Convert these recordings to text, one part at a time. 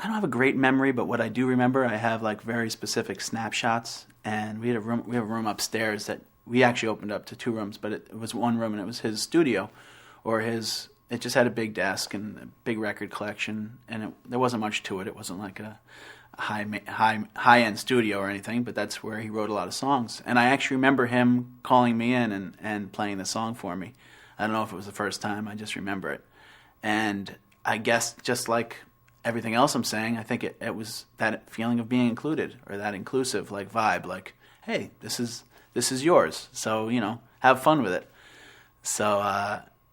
I don't have a great memory, but what I do remember, I have like very specific snapshots. And we have a room upstairs that we actually opened up to 2 rooms, but it was one room and it was his studio, it just had a big desk and a big record collection, and there wasn't much to it. It wasn't like a high end studio or anything, but that's where he wrote a lot of songs. And I actually remember him calling me in and playing the song for me. I don't know if it was the first time, I just remember it. And I guess just like everything else I'm saying, I think it was that feeling of being included, or that inclusive like vibe, like, hey, this is yours, so have fun with it. So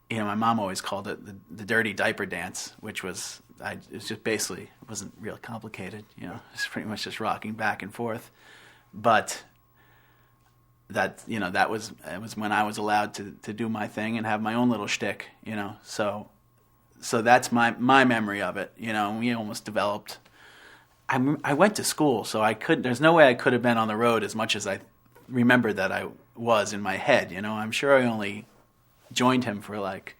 my mom always called it the dirty diaper dance, which was it was just basically, it wasn't real complicated, it's pretty much just rocking back and forth. But that it was when I was allowed to do my thing and have my own little shtick, So that's my memory of it, we almost developed. I went to school, so there's no way I could have been on the road as much as I remember that I was in my head, I'm sure I only joined him for like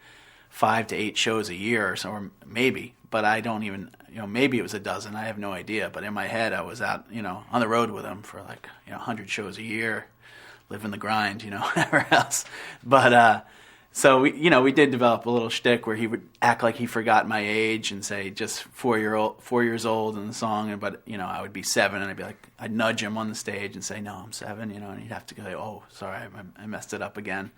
5 to 8 shows a year or maybe, but I don't even, maybe it was a dozen, I have no idea, but in my head I was out, on the road with him for like, 100 shows a year, living the grind, whatever else. But, so we did develop a little shtick where he would act like he forgot my age and say just 4 years old in the song, but I would be 7 and I'd nudge him on the stage and say, no, I'm 7, and he'd have to go, oh, sorry, I messed it up again.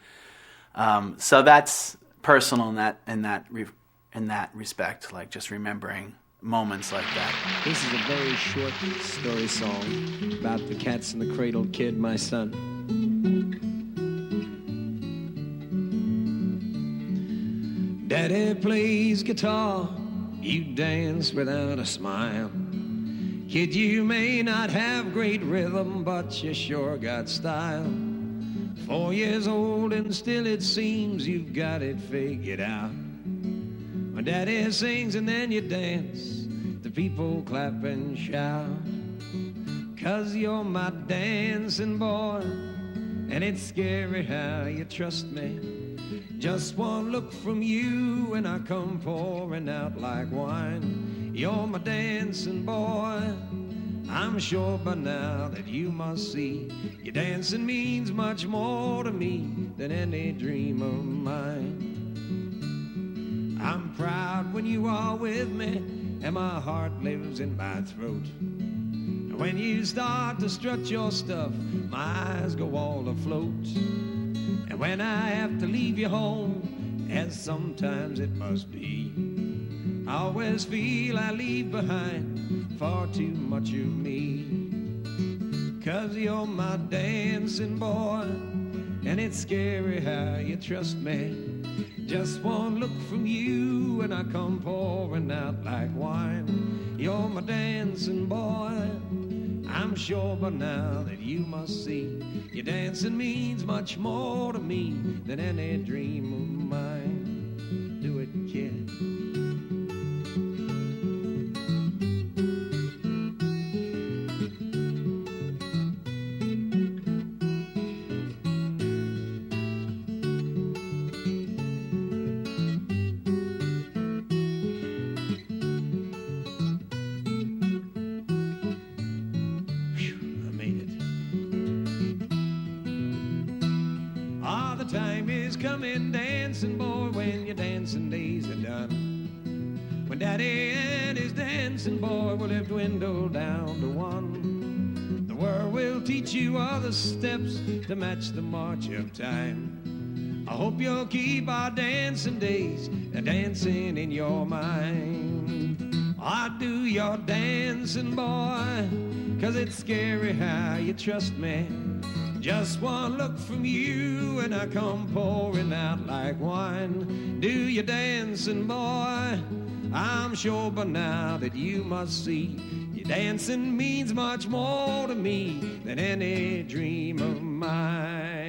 So that's personal in that respect, like just remembering moments like that. This is a very short story song about the cats in the cradle kid, my son. Daddy plays guitar, you dance without a smile. Kid, you may not have great rhythm, but you sure got style. 4 years old and still it seems you've got it figured out. When Daddy sings and then you dance, the people clap and shout. 'Cause you're my dancing boy, and it's scary how you trust me. Just one look from you and I come pouring out like wine. You're my dancing boy, I'm sure by now that you must see your dancing means much more to me than any dream of mine. I'm proud when you are with me and my heart lives in my throat. When you start to strut your stuff, my eyes go all afloat. And when I have to leave you home, as sometimes it must be, I always feel I leave behind far too much of me. 'Cause you're my dancing boy, and it's scary how you trust me. Just one look from you and I come pouring out like wine. You're my dancing boy, I'm sure by now that you must see your dancing means much more to me than any dream of mine. Do it, kid. Coming, dancing boy, when your dancing days are done. When Daddy and his dancing boy will have dwindled down to one. The world will teach you other steps to match the march of time. I hope you'll keep our dancing days dancing in your mind. I do your dancing boy, 'cause it's scary how you trust me. Just one look from you and I come pouring out like wine. Do you dancing, boy? I'm sure by now that you must see your dancing means much more to me than any dream of mine.